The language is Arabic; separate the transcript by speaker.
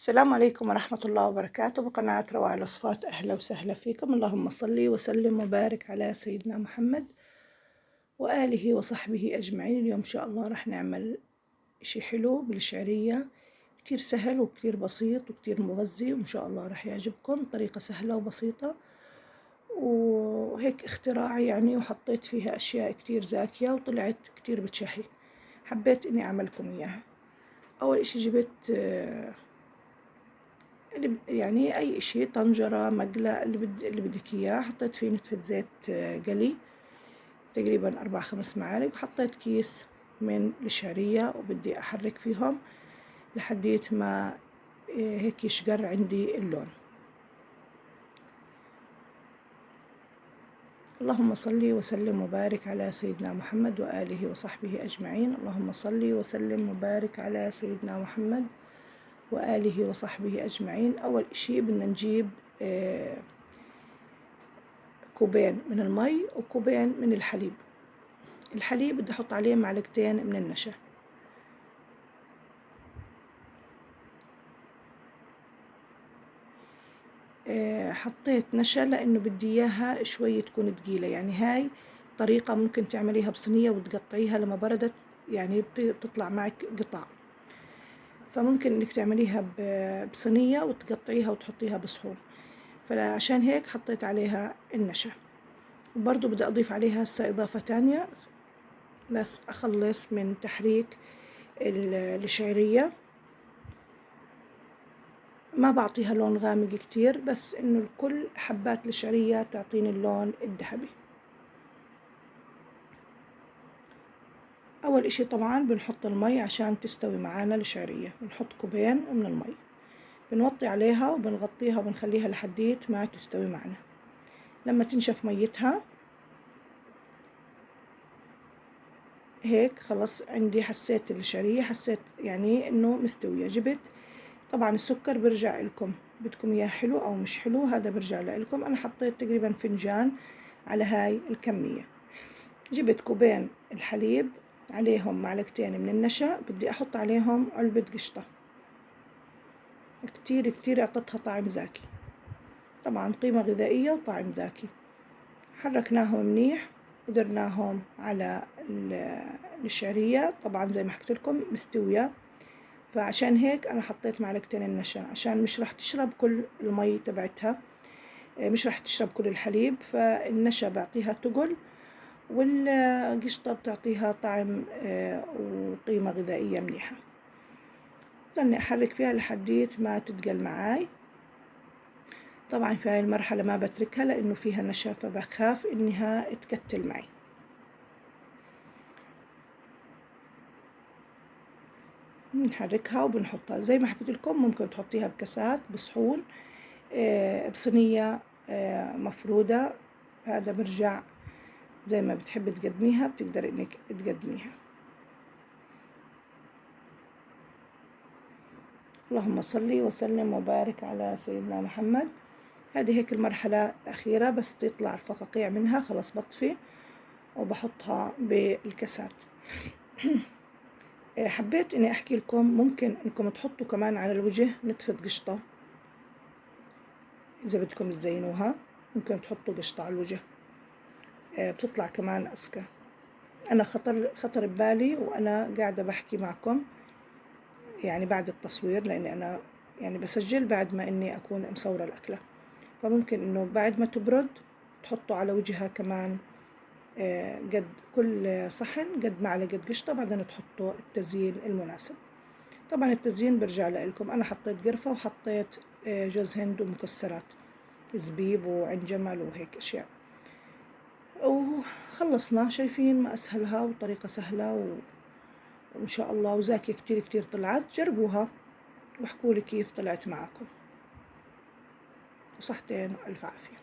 Speaker 1: السلام عليكم ورحمة الله وبركاته بقناة روائع الوصفات. أهلا وسهلا فيكم. اللهم صل وسلم وبارك على سيدنا محمد وآله وصحبه أجمعين. اليوم إن شاء الله رح نعمل إشي حلو بالشعرية، كتير سهل وكتير بسيط وكتير مغذي، وإن شاء الله رح يعجبكم. طريقة سهلة وبسيطة وهيك اختراع يعني، وحطيت فيها أشياء كتير زاكية وطلعت كتير بتشهي. حبيت إني أعملكم إياها. أول إشي جبت يعني أي إشي، طنجرة، مقلى، اللي بدك إياه. حطيت فيه نتفة زيت قلي تقريبا 4-5 معالق، وحطيت كيس من الشعرية وبدي أحرك فيهم لحديت ما هيك يشقر عندي اللون. اللهم صل وسلم وبارك على سيدنا محمد وآله وصحبه أجمعين. اللهم صل وسلم وبارك على سيدنا محمد وآله وصحبه أجمعين. أول إشي بدنا نجيب كوبين من المي وكوبين من الحليب. الحليب بدي أحط عليه معلقتين من النشا. حطيت نشا لأنه بدي إياها شوي تكون تقيلة، يعني هاي طريقة ممكن تعمليها بصينية وتقطعيها لما بردت، يعني بتطلع معك قطع، فممكن إنك تعمليها بصينية وتقطعيها وتحطيها بصحون. فعشان هيك حطيت عليها النشا. وبرضو بدي أضيف عليها هسه إضافة تانية، بس أخلص من تحريك الشعرية. ما بعطيها لون غامق كتير، بس إنه الكل حبات الشعرية تعطيني اللون الذهبي. أول إشي طبعا بنحط المي عشان تستوي معانا الشعرية. بنحط كوبين من المي، بنوطي عليها وبنغطيها وبنخليها لحديت ما تستوي معنا. لما تنشف ميتها هيك خلص عندي، حسيت الشعرية، حسيت يعني إنه مستوية. جبت طبعا السكر برجع لكم، بدكم إياه حلو أو مش حلو، هذا برجع لكم. أنا حطيت تقريبا فنجان على هاي الكمية. جبت كوبين الحليب، عليهم معلقتين من النشا، بدي أحط عليهم علبة قشطة. كتير كتير أعطتها طعم زاكي، طبعا قيمة غذائية وطعم زاكي. حركناهم منيح ودرناهم على الشعرية. طبعا زي ما حكيت لكم مستوية، فعشان هيك أنا حطيت معلقتين النشا، عشان مش راح تشرب كل المي تبعتها، مش راح تشرب كل الحليب، فالنشا بعطيها تقل والقشطة بتعطيها طعم وقيمة غذائية منيحة. ضلني أحرك فيها لحديت ما تتقل معاي. طبعا في هاي المرحلة ما بتركها لأنه فيها نشا، فبخاف إنها تكتل معي. بنحركها وبنحطها زي ما حكيت لكم، ممكن تحطيها بكاسات، بصحون، بصينية مفرودة. هذا برجع زي ما بتحب تقدميها، بتقدر إنك تقدميها. اللهم صل وسلم وبارك على سيدنا محمد. هذه هيك المرحلة الأخيرة، بس تطلع الفقاقيع منها خلاص بطفي وبحطها بالكاسات. حبيت إني أحكي لكم ممكن إنكم تحطوا كمان على الوجه نتفة قشطة، إذا بدكم تزينوها ممكن تحطوا قشطة على الوجه، بتطلع كمان أزكى. أنا خطر ببالي وأنا قاعدة بحكي معكم، يعني بعد التصوير، لأني أنا يعني بسجل بعد ما إني أكون مصورة الأكلة، فممكن إنه بعد ما تبرد تحطوا على وجهها كمان قد كل صحن قد معلقة قشطة، بعدين تحطوا التزيين المناسب. طبعا التزيين برجع لكم. أنا حطيت قرفة وحطيت جوز هند ومكسرات، زبيب وعين جمل وهيك أشياء، وخلصنا. شايفين ما أسهلها وطريقة سهلة وإن شاء الله وزاكية كتير كتير طلعت. جربوها واحكولي كيف طلعت معكم، وصحتين وألف عافية.